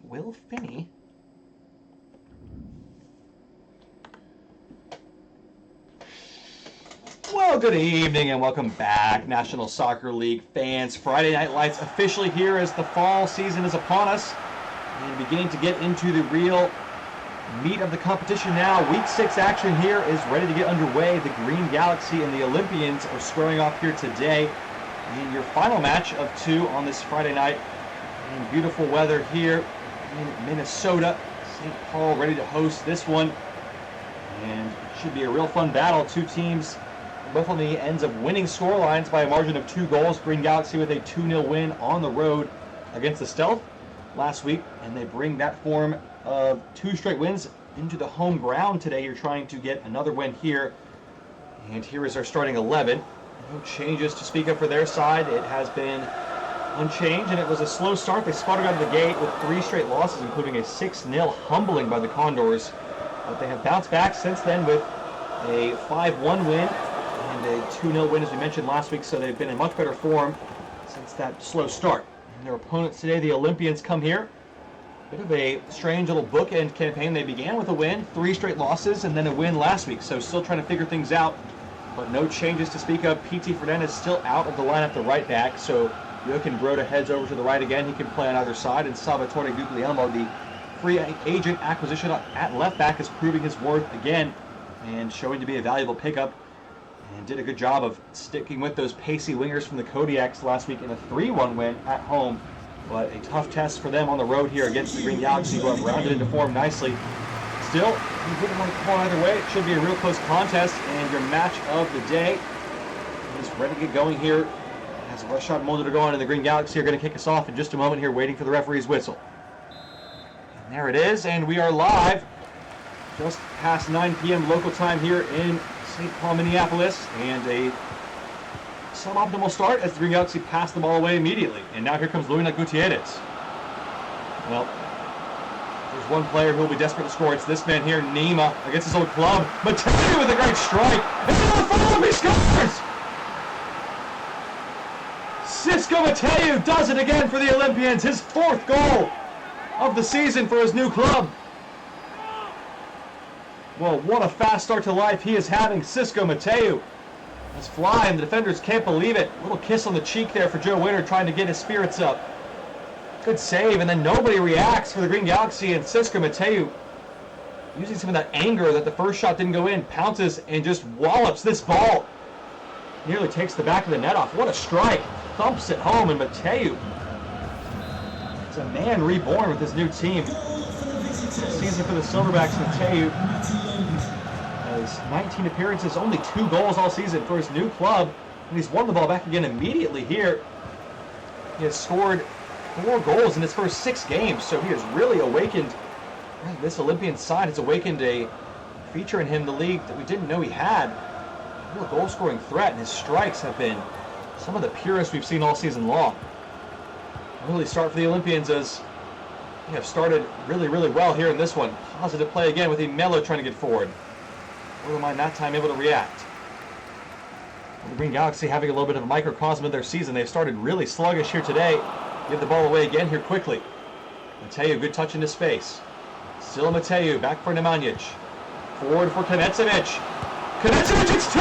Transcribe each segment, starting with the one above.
Will Finney. Well, good evening and welcome back, National Soccer League fans. Friday Night Lights officially here as the fall season is upon us and beginning to get into the real meat of the competition now. Week 6 action here is ready to get underway. The Green Galaxy and the Olympians are squaring off here today in your final match of 2 on this Friday night. And beautiful weather here in Minnesota. St. Paul ready to host this one. And it should be a real fun battle. Two teams both on the ends of winning scorelines by a margin of 2 goals. Green Galaxy with a 2-0 win on the road against the Stealth last week. And they bring that form of 2 straight wins into the home ground today. You're trying to get another win here. And here is our starting 11. No changes to speak of for their side. It has been unchanged, and it was a slow start. They sputtered out of the gate with 3 straight losses, including a 6-0 humbling by the Condors. But they have bounced back since then with a 5-1 win and a 2-0 win, as we mentioned last week, so they've been in much better form since that slow start. And their opponents today, the Olympians, come here. Bit of a strange little bookend campaign. They began with a win, 3 straight losses, and then a win last week, so still trying to figure things out. But no changes to speak of. P.T. Fernandez still out of the lineup, the right back, so Joaquin Broda heads over to the right again. He can play on either side, and Salvatore Guglielmo, the free agent acquisition at left back, is proving his worth again and showing to be a valuable pickup, and did a good job of sticking with those pacey wingers from the Kodiaks last week in a 3-1 win at home. But a tough test for them on the road here against the Green Galaxy, who have rounded into form nicely. Still, you wouldn't want to call either way. It should be a real close contest, and your match of the day is ready to get going here as Rashad Mondragon and the Green Galaxy are going to kick us off in just a moment here, waiting for the referee's whistle. And there it is, and we are live just past 9 p.m. local time here in St. Paul, Minneapolis, and a suboptimal start as the Green Galaxy passed the ball away immediately. And now here comes Luina Gutierrez. Well, there's one player who will be desperate to score. It's this man here, Nima, against his old club. Mateo with a great strike. And then the follow-up, he scores! Cisco Mateo does it again for the Olympians. His 4th goal of the season for his new club. Well, what a fast start to life he is having, Cisco Mateo. He's flying. The defenders can't believe it. A little kiss on the cheek there for Joe Winter, trying to get his spirits up. Good save, and then nobody reacts for the Green Galaxy, and Cisco Mateo, using some of that anger that the first shot didn't go in, pounces and just wallops this ball. Nearly takes the back of the net off. What a strike. Thumps it home, and Mateo, it's a man reborn with his new team. Season for the Silverbacks, Mateo has 19 appearances, only 2 goals all season for his new club, and he's won the ball back again immediately here. He has scored 4 goals in his first 6 games, so he has really awakened. This Olympian side has awakened a feature in him, the league, that we didn't know he had. A real goal-scoring threat, and his strikes have been some of the purest we've seen all season long. An early start for the Olympians as they have started really, really well here in this one. Positive play again with Melo trying to get forward. Mind that time able to react. The Green Galaxy having a little bit of a microcosm of their season. They've started really sluggish here today. Give the ball away again here quickly. Mateo, good touch into space. Still Mateo, back for Nemanjic. Forward for Knecevich. Knecevich, it's 2!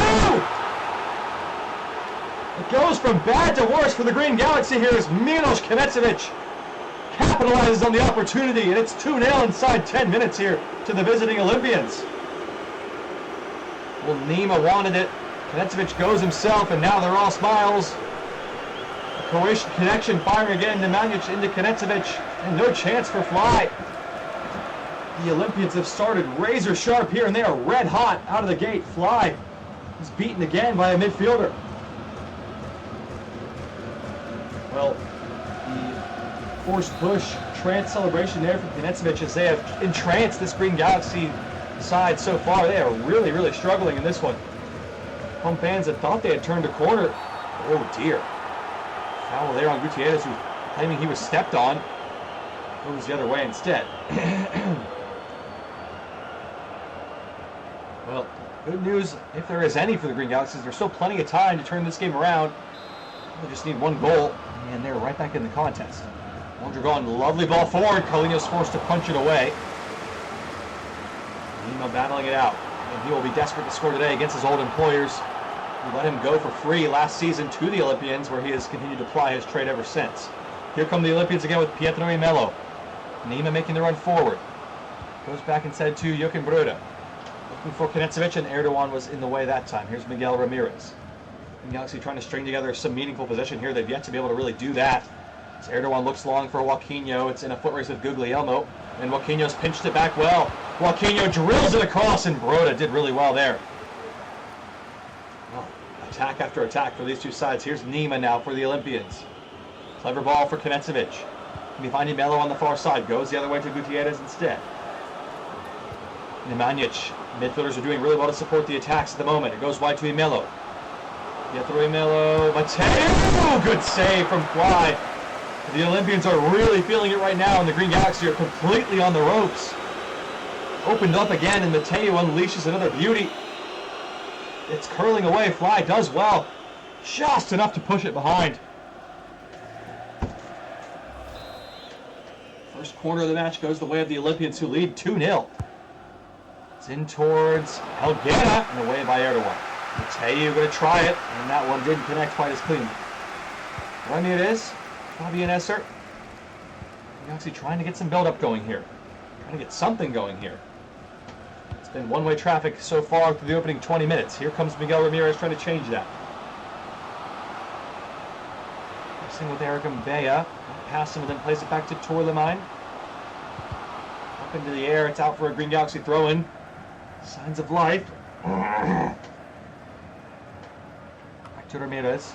It goes from bad to worse for the Green Galaxy here as Milos Knecevich capitalizes on the opportunity, and it's 2-0 inside 10 minutes here to the visiting Olympians. Well, Nima wanted it. Knecevich goes himself, and now they're all smiles. A Croatian connection, firing again. Nemanjic into Knecevich, and no chance for Fly. The Olympians have started razor sharp here, and they are red hot out of the gate. Fly is beaten again by a midfielder. Well, the forced push, trance celebration there from Knecevich as they have entranced this Green Galaxy side so far. They are really, really struggling in this one. Home fans had thought they had turned a corner. Oh dear. Foul there on Gutierrez, who claiming he was stepped on. Goes the other way instead. Well, good news, if there is any for the Green Galaxies, there's still plenty of time to turn this game around. They just need 1 goal, and they're right back in the contest. Mondragon, lovely ball forward. Carlinhos forced to punch it away. Nima battling it out. And he will be desperate to score today against his old employers, who let him go for free last season to the Olympians, where he has continued to ply his trade ever since. Here come the Olympians again with Pietro and Melo. Nima making the run forward. Goes back instead to Jochen Bruda. Looking for Knezevic, and Erdogan was in the way that time. Here's Miguel Ramirez. And Galaxy trying to string together some meaningful possession here. They've yet to be able to really do that. As Erdogan looks long for Joaquinho. It's in a foot race with Guglielmo. And Joaquinho's pinched it back well. Joaquinho drills it across, and Broda did really well there. Oh, attack after attack for these two sides. Here's Nima now for the Olympians. Clever ball for Knezevic. Finding Melo on the far side. Goes the other way to Gutierrez instead. Nemanja. Midfielders are doing really well to support the attacks at the moment. It goes wide to Melo. Pietro Melo. Mateo! Good save from Fly. The Olympians are really feeling it right now, and the Green Galaxy are completely on the ropes. Opened up again, and Mateo unleashes another beauty. It's curling away. Fly does well. Just enough to push it behind. First quarter of the match goes the way of the Olympians, who lead 2-0. It's in towards Helgera, and away by Erdogan. Mateo going to try it, and that one didn't connect quite as clean. Ramirez, Fabian Esser. Actually trying to get some build-up going here. Trying to get something going here. It's been one-way traffic so far through the opening 20 minutes. Here comes Miguel Ramirez trying to change that. Pressing with Eric Mbea. Past him and then plays it back to Torlemine. Up into the air. It's out for a Green Galaxy throw-in. Signs of life. Back to Ramirez.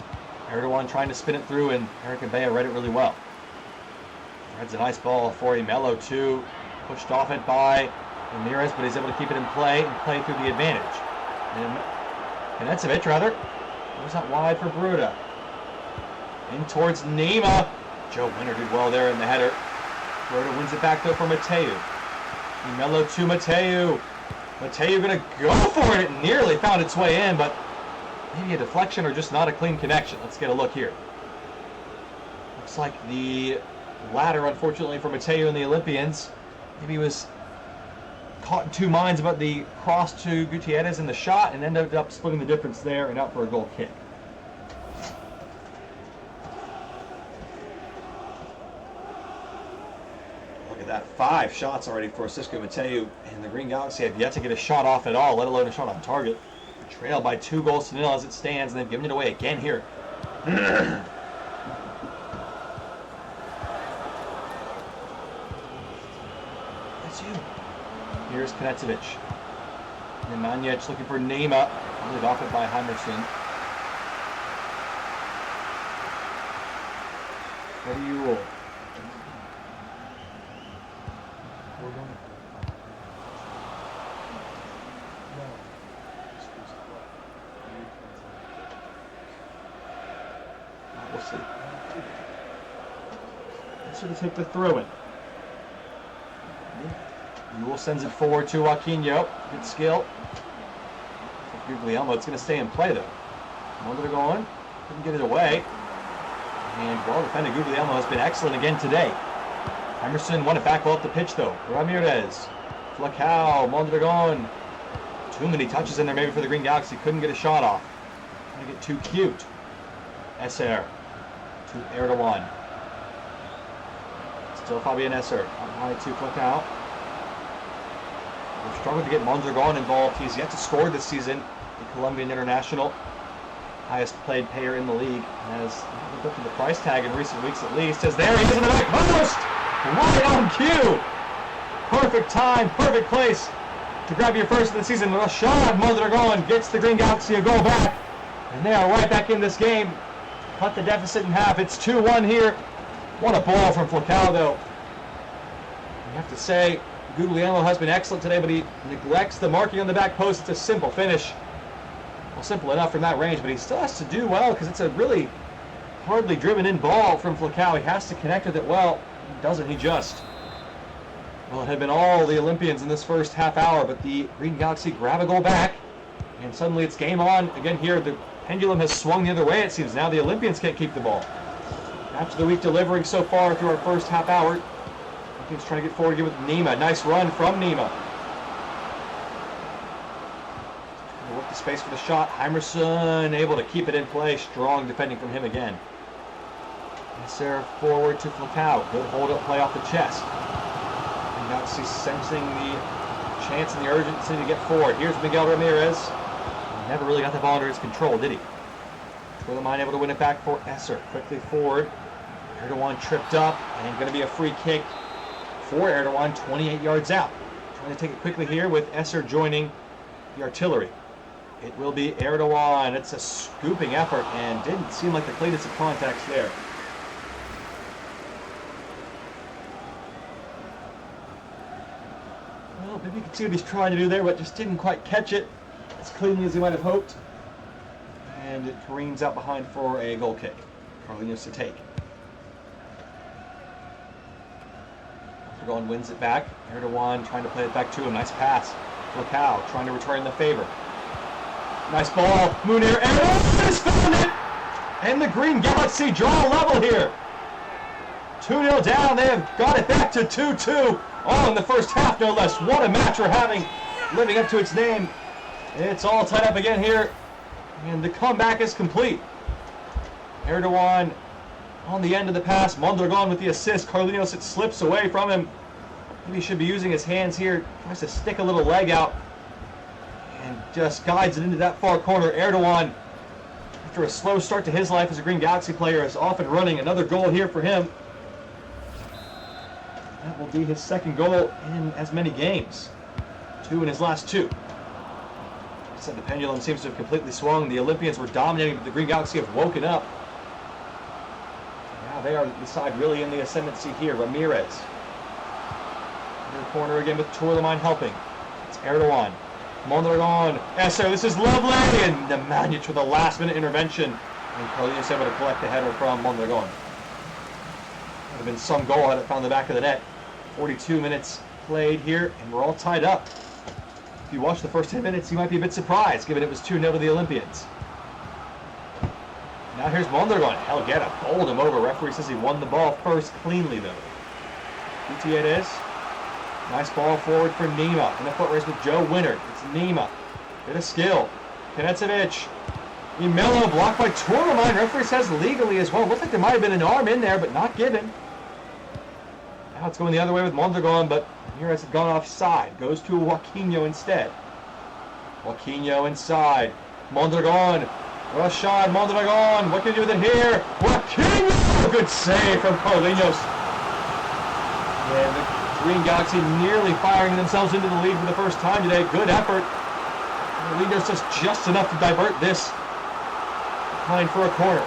Erdogan trying to spin it through, and Eric Mbea read it really well. Threads a nice ball for Melo too. Pushed off it by Ramirez, but he's able to keep it in play and play through the advantage. And Knezevic, rather, goes out wide for Bruda. In towards Nima. Joe Winter did well there in the header. Bruda wins it back though for Mateo. Melo to Mateo. Mateo going to go for it. It nearly found its way in, but maybe a deflection or just not a clean connection. Let's get a look here. Looks like the latter, unfortunately, for Mateo and the Olympians. Maybe he was caught in two minds about the cross to Gutierrez in the shot and ended up splitting the difference there and out for a goal kick. Look at that. 5 shots already for Cisco Mateo, and the Green Galaxy have yet to get a shot off at all, let alone a shot on target. Trailed by 2-0 as it stands, and they've given it away again here. That's you. Here's Knezevic. Nemanja looking for Nima. Lead off it by Heimerson. What do you roll? We'll see. Let's sort of take the throw-in. Newell sends it forward to Joaquinho. Good skill. Guglielmo, it's going to stay in play though. Wanted to go on. Couldn't get it away. And well defended. Guglielmo has been excellent again today. Emerson won it back well up the pitch though. Ramirez. Flacao. Mondragon. Too many touches in there maybe for the Green Galaxy. Couldn't get a shot off. Trying to get too cute. Esser to Erdogan. Still Fabian Esser. High to Flacao. They've struggled to get Mondragon involved. He's yet to score this season. The Colombian international, highest paid player in the league, has lived up to the price tag in recent weeks at least. As there he is in the back post, right on cue. Perfect time, perfect place to grab your first of the season. Rashad Mondragon gets the Green Galaxy a goal back, and they are right back in this game. Cut the deficit in half. It's 2-1 here. What a ball from Flacao, though. You have to say, Guglielmo has been excellent today, but he neglects the marking on the back post. It's a simple finish. Well, simple enough from that range, but he still has to do well because it's a really hardly driven in ball from Flacao. He has to connect with it well. Doesn't he just? Well, it had been all the Olympians in this first half hour, but the Green Galaxy grab a goal back, and suddenly it's game on. Again here, the pendulum has swung the other way, it seems. Now the Olympians can't keep the ball. Match of the week delivering so far through our first half hour. He's trying to get forward again with Nima. Nice run from Nima. Work the space for the shot. Heimerson able to keep it in play. Strong defending from him again. Esser forward to Flaccao. Good hold-up play off the chest. And now see sensing the chance and the urgency to get forward. Here's Miguel Ramirez. He never really got the ball under his control, did he? Twillemine able to win it back for Esser. Quickly forward. Erdogan tripped up, and going to be a free kick for Erdogan, 28 yards out. Trying to take it quickly here with Esser joining the artillery. It will be Erdogan. It's a scooping effort, and didn't seem like the cleanest of contacts there. Well, maybe you can see what he's trying to do there, but just didn't quite catch it as cleanly as he might have hoped. And it careens out behind for a goal kick. Carlinhos to take. Erdogan wins it back. Erdogan trying to play it back to him. Nice pass. Flaccao trying to return the favor. Nice ball. Munir. Erdogan has found it! And the Green Galaxy draw a level here. 2-0 down. They have got it back to 2-2. All in the first half, no less. What a match we're having. Living up to its name. It's all tied up again here. And the comeback is complete. Erdogan on the end of the pass. Mondragon with the assist. Carlinhos, it slips away from him. Maybe he should be using his hands here. Tries to stick a little leg out. And just guides it into that far corner. Erdogan, after a slow start to his life as a Green Galaxy player, is off and running. Another goal here for him. That will be his second goal in as many games. 2 in his last 2. So the pendulum seems to have completely swung. The Olympians were dominating, but the Green Galaxy have woken up. Now they are the side really in the ascendancy here. Ramirez. In the corner again with Twillemine helping. It's Erdogan. Mondragon. Esser, this is lovely! And Nemanja with a last-minute intervention. And Carlinhos able to collect the header from Mondragon. Would have been some goal had it found the back of the net. 42 minutes played here, and we're all tied up. If you watch the first 10 minutes, you might be a bit surprised, given it was 2-0 to the Olympians. Now here's Mondragon. Helguera bowled him over. Referee says he won the ball first cleanly, though. PTA it is. Nice ball forward for Nima. In the foot race with Joe Winnard. It's Nima. Bit of skill. Kanecevic. Emilio blocked by Twillemine. Referee says legally as well. Looks like there might have been an arm in there, but not given. Now it's going the other way with Mondragon, but Ramirez had gone offside. Goes to Joaquinho instead. Joaquinho inside. Mondragon. Rashad Mondragon. What can he do with it here? Joaquinho! Good save from Carlinhos. And the Green Galaxy nearly firing themselves into the lead for the first time today. Good effort. Carlinhos just enough to divert this. Behind for a corner.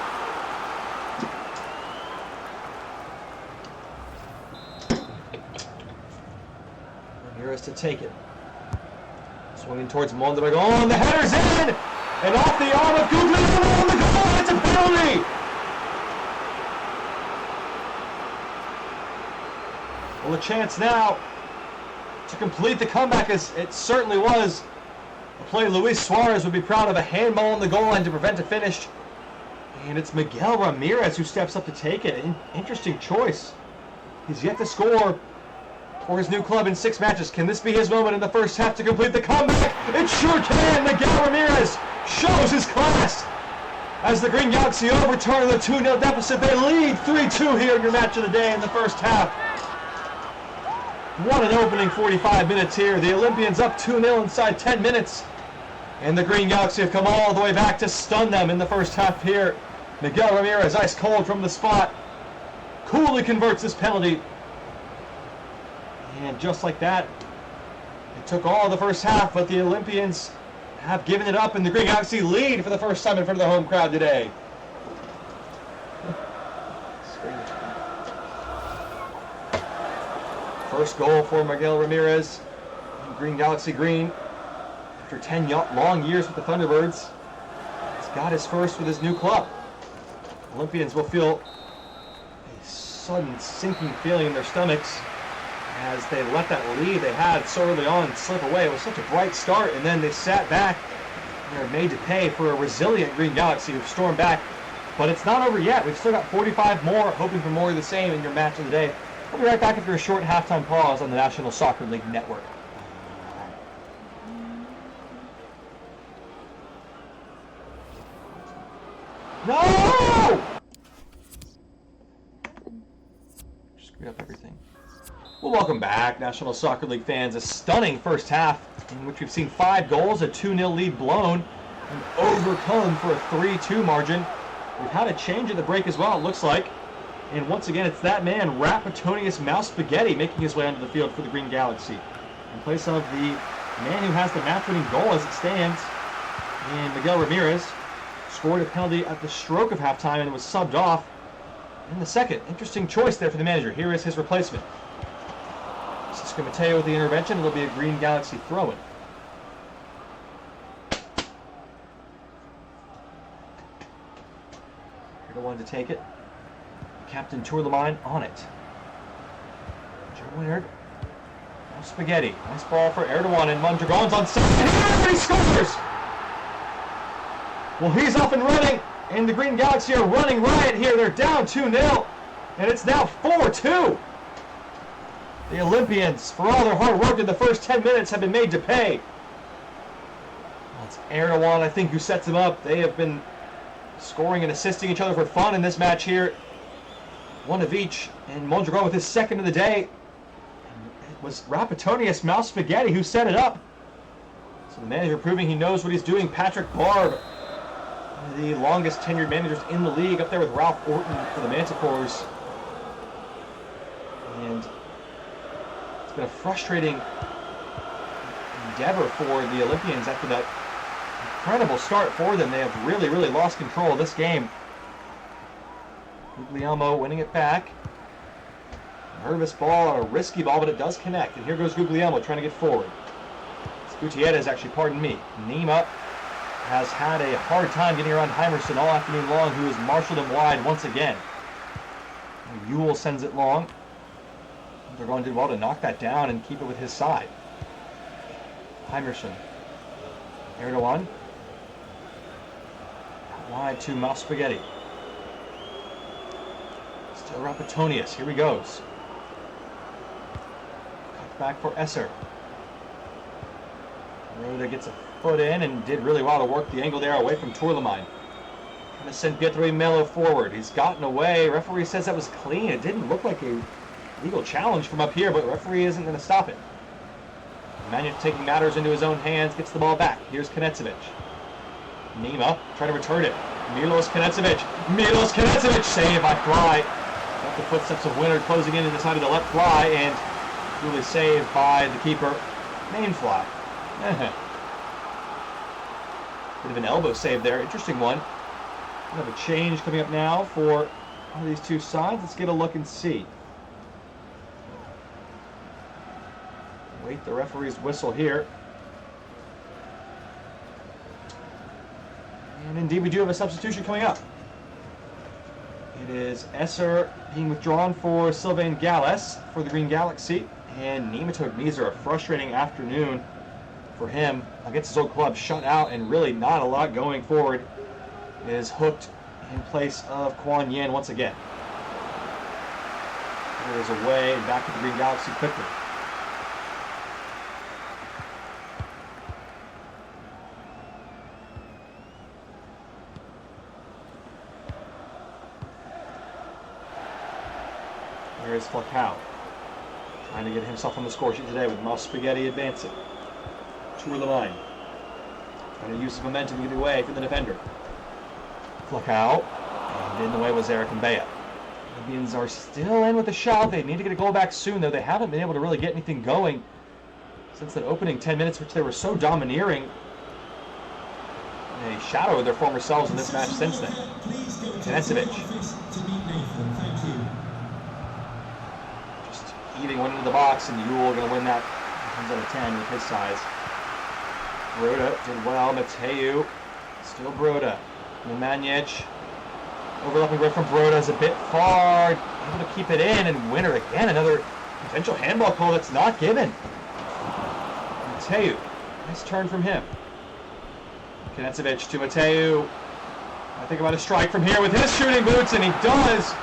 Ramirez to take it. Swinging towards Mondragon. The header's in! And off the arm of Guglielmo on the goal. It's a penalty! Well, a chance now to complete the comeback, as it certainly was a play Luis Suarez would be proud of. A handball on the goal line to prevent a finish. And it's Miguel Ramirez who steps up to take it. Interesting choice. He's yet to score for his new club in 6 matches. Can this be his moment in the first half to complete the comeback? It sure can! Miguel Ramirez shows his class as the Green Galaxy overturn the 2-0 deficit. They lead 3-2 here in your match of the day in the first half. What an opening 45 minutes here. The Olympians up 2-0 inside 10 minutes. And the Green Galaxy have come all the way back to stun them in the first half here. Miguel Ramirez, ice cold from the spot, coolly converts this penalty. And just like that, it took all the first half, but the Olympians have given it up, and the Green Galaxy lead for the first time in front of the home crowd today. First goal for Miguel Ramirez. Green Galaxy green. After 10 long years with the Thunderbirds, he's got his first with his new club. Olympians will feel a sudden sinking feeling in their stomachs as they let that lead they had so early on slip away. It was such a bright start, and then they sat back and are made to pay for a resilient Green Galaxy who stormed back But it's not over yet. We've still got 45 more, hoping for more of the same in your match of the day. We'll be right back after a short halftime pause on the National Soccer League Network. No! Screwed up everything. Well, welcome back, National Soccer League fans. A stunning first half in which we've seen 5 goals, a 2-0 lead blown, and overcome for a 3-2 margin. We've had a change at the break as well, it looks like. And once again, it's that man, Rapatonius Mouse Spaghetti, making his way onto the field for the Green Galaxy. In place of the man who has the match-winning goal as it stands, and Miguel Ramirez scored a penalty at the stroke of halftime and was subbed off in the second. Interesting choice there for the manager. Here is his replacement. Cisco Mateo with the intervention. It'll be a Green Galaxy throw-in. Here to one to take it. Captain Tourlemine on it. Joe Winard. No Spaghetti. Nice ball for Erdogan, and Mondragon's on set. And he scores! Well, he's up and running, and the Green Galaxy are running riot here. They're down 2-0, and it's now 4-2. The Olympians, for all their hard work in the first 10 minutes, have been made to pay. Well, it's Erdogan, I think, who sets them up. They have been scoring and assisting each other for fun in this match here. One of each, and Mondragon with his second of the day. And it was Rapatonius Mouse Spaghetti who set it up. So the manager proving he knows what he's doing. Patrick Barb, one of the longest tenured managers in the league, up there with Ralph Orton for the Manticores. And it's been a frustrating endeavor for the Olympians after that incredible start for them. They have really, really lost control of this game. Guglielmo winning it back. Nervous ball, a risky ball, but it does connect. And here goes Guglielmo trying to get forward. It's Gutierrez, actually, pardon me. Nima has had a hard time getting around Heimerson all afternoon long, who has marshaled him wide once again. Ewell sends it long. They're going to do well to knock that down and keep it with his side. Heimerson. Erdogan. Wide to Mouse Spaghetti. Still Rapatonius. Here he goes. Cut back for Esser. Rhoda gets a foot in and did really well to work the angle there away from Tourlemine. Trying to send Pietro Melo forward. He's gotten away. Referee says that was clean. It didn't look like a legal challenge from up here, but the referee isn't going to stop it. Mannion taking matters into his own hands, gets the ball back. Here's Knecevich. Nima trying to return it. Milos Knecevich. Milos Knecevich, save by Fly. Got the footsteps of Winard closing in and decided to let fly, and truly saved by the keeper, Main Fly. Bit of an elbow save there. Interesting one. We have a change coming up now for one of these two sides. Let's get a look and see. Wait the referee's whistle here. And indeed, we do have a substitution coming up. It is Esser being withdrawn for Sylvain Galles for the Green Galaxy. And Nematode Meeser, a frustrating afternoon for him against his old club, shut out and really not a lot going forward, is hooked in place of Quan Yin once again. It is away and back to the Green Galaxy quickly. There is Falcao, trying to get himself on the score sheet today with Mouse Spaghetti advancing. Tourlemine, trying to use his momentum to get away from the defender. Falcao, and in the way was Eric Mbea. The Olympians are still in with a shout. They need to get a goal back soon, though. They haven't been able to really get anything going since that opening 10 minutes, which they were so domineering. They shadowed their former selves in this match since then. Knecevich. Just eating one into the box, and Ewell going to win that. Comes out of 10 with his size. Broda did well. Mateu. Still Broda. Nemanja. Overlapping right from Broda is a bit far. Able to keep it in, and Winner again. Another potential handball call that's not given. Mateu. Nice turn from him. Knecevich to Mateu. I think about a strike from here with his shooting boots, and he does.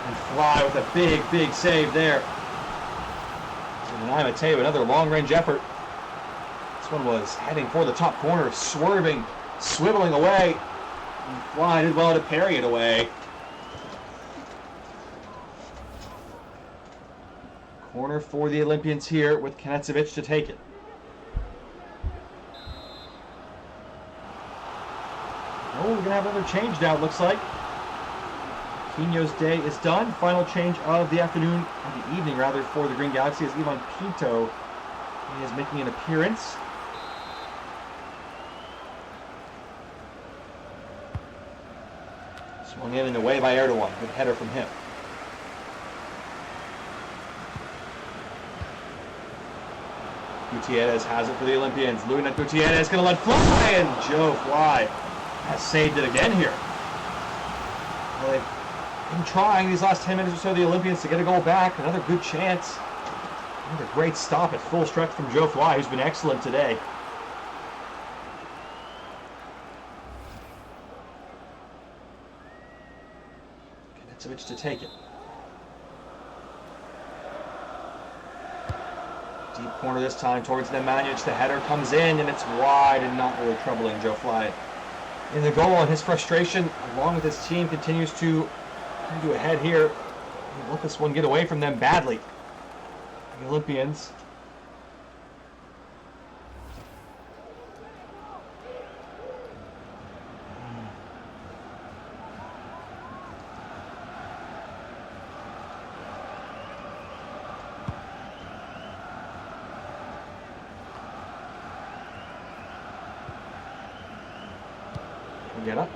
And Fly with a big, big save there. And I'm tell you, another long-range effort. This one was heading for the top corner, swerving, swiveling away. And Fly did well to parry it away. Corner for the Olympians here with Kanecevic to take it. Oh, we're going to have another change now, it looks like. Quino's day is done. Final change of the afternoon, or the evening rather, for the Green Galaxy as Ivan Pinto is making an appearance. Swung in and away by Erdogan. Good header from him. Gutierrez has it for the Olympians. Luna Gutierrez going to let fly, and Joe Fly has saved it again here. Well, they've been trying these last 10 minutes or so, the Olympians, to get a goal back. Another good chance. Another great stop at full stretch from Joe Fly, who's been excellent today. Kanecevic to take it. Deep corner this time towards Nemanja. The header comes in, and it's wide and not really troubling Joe Fly in the goal. And his frustration, along with his team, continues to do ahead here. They let this one get away from them badly. The Olympians. Get up.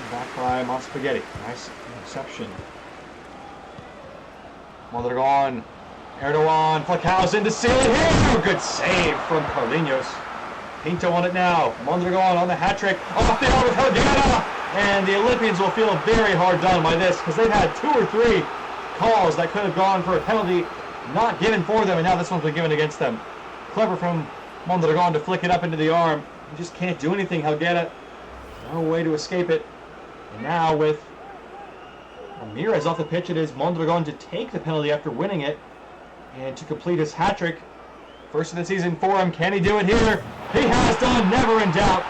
Back by Monspaghetti. Nice interception. Mondragon. Erdogan. Fleckhausen to seal it here. Good save from Carlinhos. Pinto on it now. Mondragon on the hat trick. Off the field with Helguera. And the Olympians will feel very hard done by this, because they've had 2 or 3 calls that could have gone for a penalty not given for them, and now this one's been given against them. Clever from Mondragon to flick it up into the arm. You just can't do anything, Helguera. No way to escape it. And now with Ramirez off the pitch, it is Mondragon to take the penalty after winning it and to complete his hat-trick. First of the season for him. Can he do it here? He has done, never in doubt.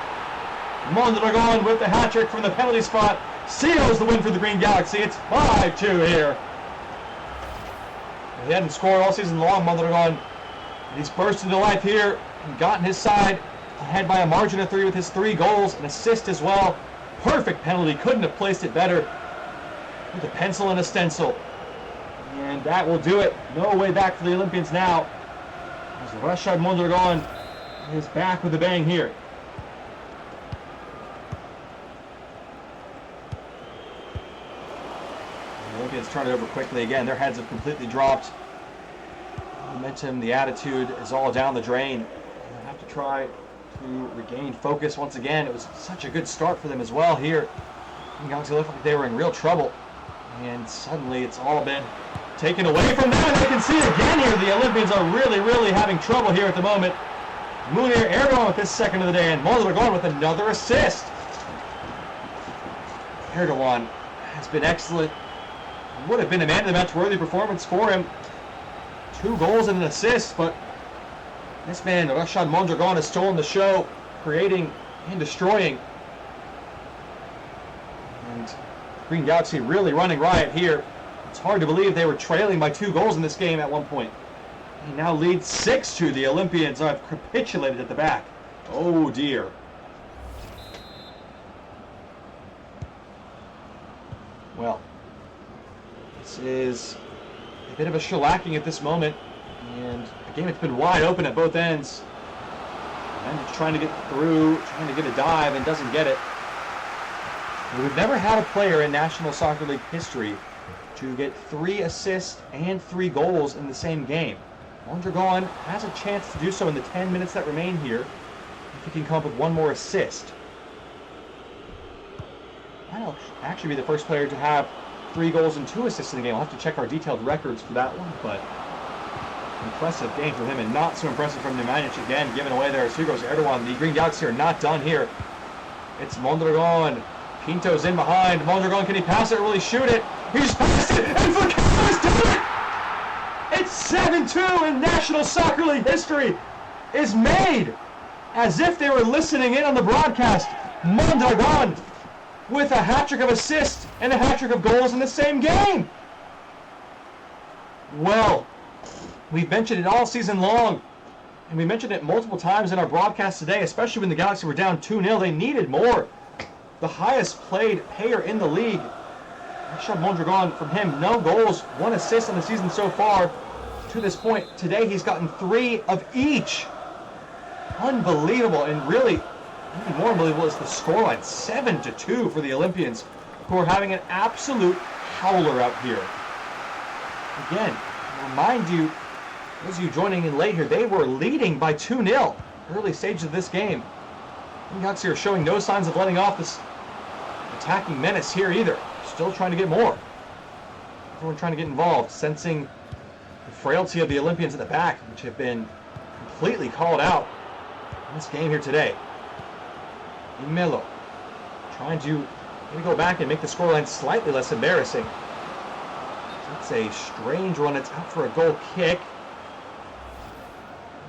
Mondragon with the hat-trick from the penalty spot seals the win for the Green Galaxy. It's 5-2 here. He hadn't scored all season long, Mondragon. He's burst into life here and gotten his side ahead by a margin of 3 with his 3 goals, an assist as well. Perfect penalty, couldn't have placed it better. With a pencil and a stencil. And that will do it. No way back for the Olympians now. As Rashad Mondragon is back with a bang here. The Olympians turn it over quickly again. Their heads have completely dropped. The momentum, the attitude is all down the drain. They have to try to regain focus once again. It was such a good start for them as well here. Galaxy looked like they were in real trouble, and suddenly it's all been taken away from them. They can see again here the Olympians are really having trouble here at the moment. Munir Erdogan with his second of the day, and Mondragon with another assist. Erdogan has been excellent. Would have been a man of the match worthy performance for him. 2 goals and an assist, but this man, Rashad Mondragon, has stolen the show, creating and destroying. And Green Galaxy really running riot here. It's hard to believe they were trailing by 2 goals in this game at one point. He now leads 6-2. The Olympians have capitulated at the back. Oh dear. Well, this is a bit of a shellacking at this moment. And a game that's been wide open at both ends. And it's trying to get through, trying to get a dive, and doesn't get it. We've never had a player in National Soccer League history to get 3 assists and 3 goals in the same game. Mondragon has a chance to do so in the 10 minutes that remain here, if he can come up with 1 more assist. Might actually be the first player to have 3 goals and 2 assists in the game. I'll have to check our detailed records for that one, but impressive game from him, and not so impressive from Nemanja again, giving away there as here goes Erdogan. The Green Galaxy are not done here. It's Mondragon. Pinto's in behind. Mondragon, can he pass it or will he shoot it? He's passed it, and Falcao's done it! It's 7-2, and National Soccer League history is made. As if they were listening in on the broadcast. Mondragon with a hat-trick of assists and a hat-trick of goals in the same game. Well, we've mentioned it all season long, and we mentioned it multiple times in our broadcast today, especially when the Galaxy were down 2-0. They needed more. The highest paid player in the league. Rashad Mondragon, from him, no goals, 1 assist on the season so far. To this point, today he's gotten 3 of each. Unbelievable, and really, even more unbelievable is the scoreline, 7-2 for the Olympians, who are having an absolute howler out here. Again, remind you, those of you joining in late here, they were leading by 2-0 early stages of this game. The Galaxy are showing no signs of letting off this attacking menace here either. Still trying to get more. Everyone trying to get involved, sensing the frailty of the Olympians at the back, which have been completely called out in this game here today. Melo trying to maybe go back and make the scoreline slightly less embarrassing. It's a strange one. It's out for a goal kick.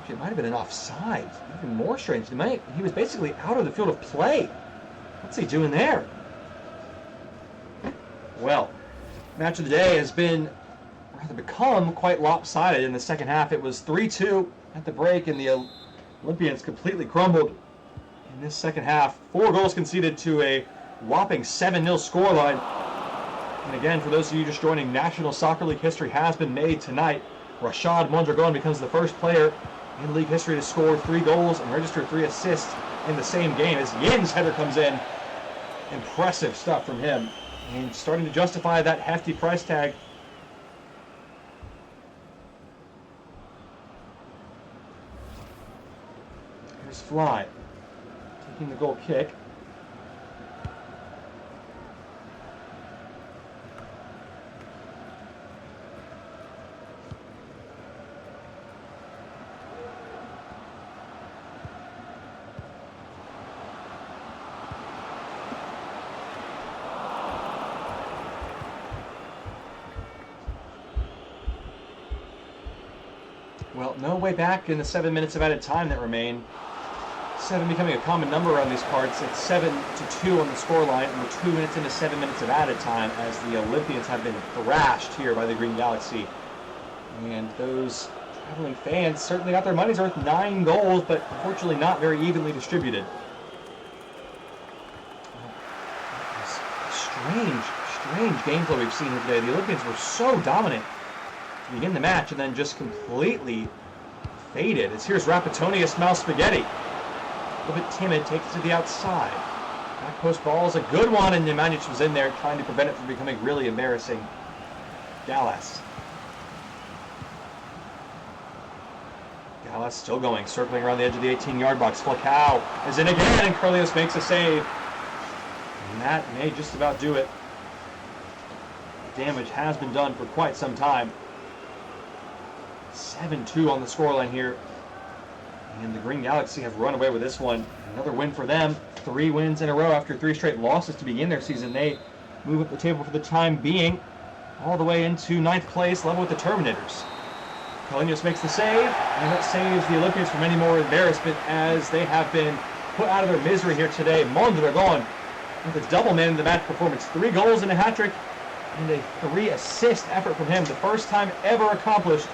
Actually, it might have been an offside. Even more strange. He was basically out of the field of play. What's he doing there? Well, match of the day has become quite lopsided in the second half. It was 3-2 at the break, and the Olympians completely crumbled in this second half. 4 goals conceded to a whopping 7-0 scoreline. And again, for those of you just joining, National Soccer League history has been made tonight. Rashad Mondragon becomes the first player in league history to score 3 goals and register 3 assists in the same game. As Yin's header comes in, impressive stuff from him. And starting to justify that hefty price tag. Here's Fly, taking the goal kick. Well, no way back in the 7 minutes of added time that remain. 7 becoming a common number around these parts. It's 7-2 on the scoreline, and we're 2 minutes into 7 minutes of added time as the Olympians have been thrashed here by the Green Galaxy. And those traveling fans certainly got their money's worth. 9 goals, but unfortunately not very evenly distributed. Strange gameplay we've seen here today. The Olympians were so dominant to begin the match and then just completely faded. Here's Rapatoni, a smell spaghetti. A little bit timid, takes it to the outside. Back post ball is a good one, and Nemanja was in there trying to prevent it from becoming really embarrassing. Gallas still going, circling around the edge of the 18-yard box. Falcao is in again, and Carlios makes a save. And that may just about do it. Damage has been done for quite some time. 7-2 on the scoreline here. And the Green Galaxy have run away with this one. Another win for them. 3 wins in a row after 3 straight losses to begin their season. They move up the table for the time being, all the way into 9th place, level with the Terminators. Carlinos makes the save, and that saves the Olympians from any more embarrassment as they have been put out of their misery here today. Mondragon with a double man in the match performance. 3 goals and a hat-trick, and a 3-assist effort from him. The first time ever accomplished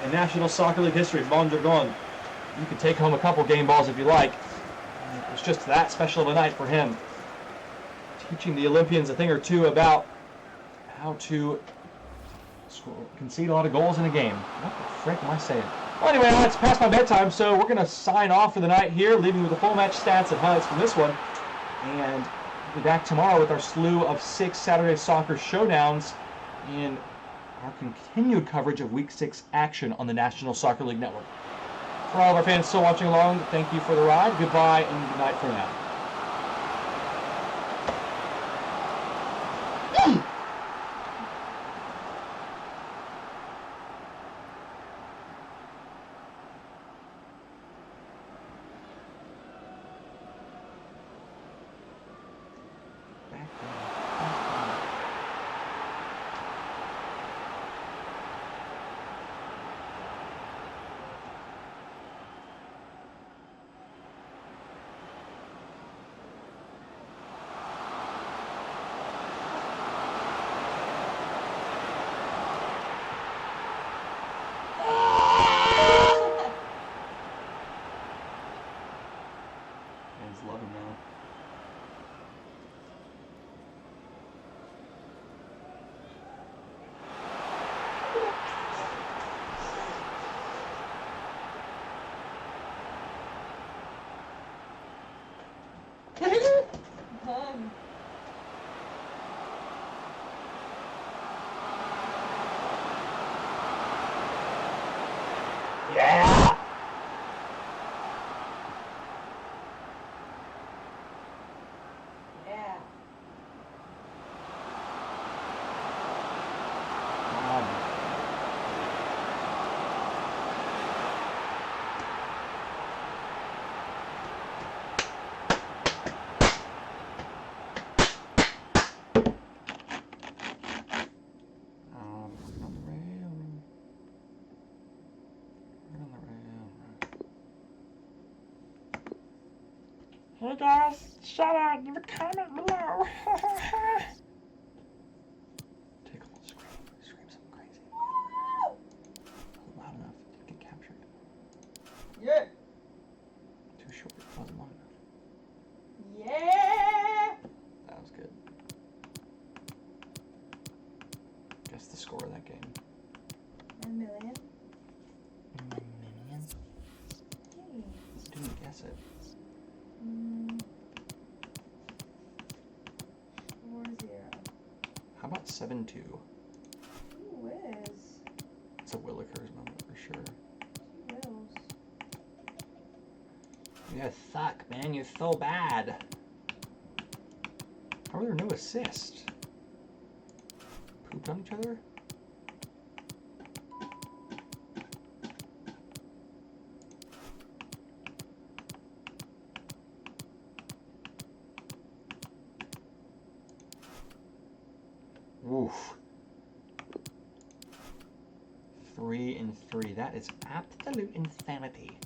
in National Soccer League history. Mondragon, you can take home a couple game balls if you like. It was just that special of a night for him. Teaching the Olympians a thing or two about how to concede a lot of goals in a game. What the frick am I saying? Well, anyway, it's past my bedtime, so we're going to sign off for the night here, leaving with the full match stats and highlights from this one. And we'll be back tomorrow with our slew of 6 Saturday soccer showdowns and our continued coverage of Week 6 action on the National Soccer League Network. For all of our fans still watching along, thank you for the ride. Goodbye and good night for now. Yeah! Yeah. Hey guys, shout out, leave a comment below. Take a little scream. Scream something crazy. Loud enough to get captured. Yeah. Too short. Wasn't long enough. Yeah. That was good. Guess the score of that game. 1 million. Million? Hey. Didn't guess it. 4-0. How about 7-2? Ooh, whiz. It's a Willikers moment for sure. Wills. You guys suck, man. You're so bad. How are there no assists? Pooped on each other? Oof. 3-3. That is absolute insanity.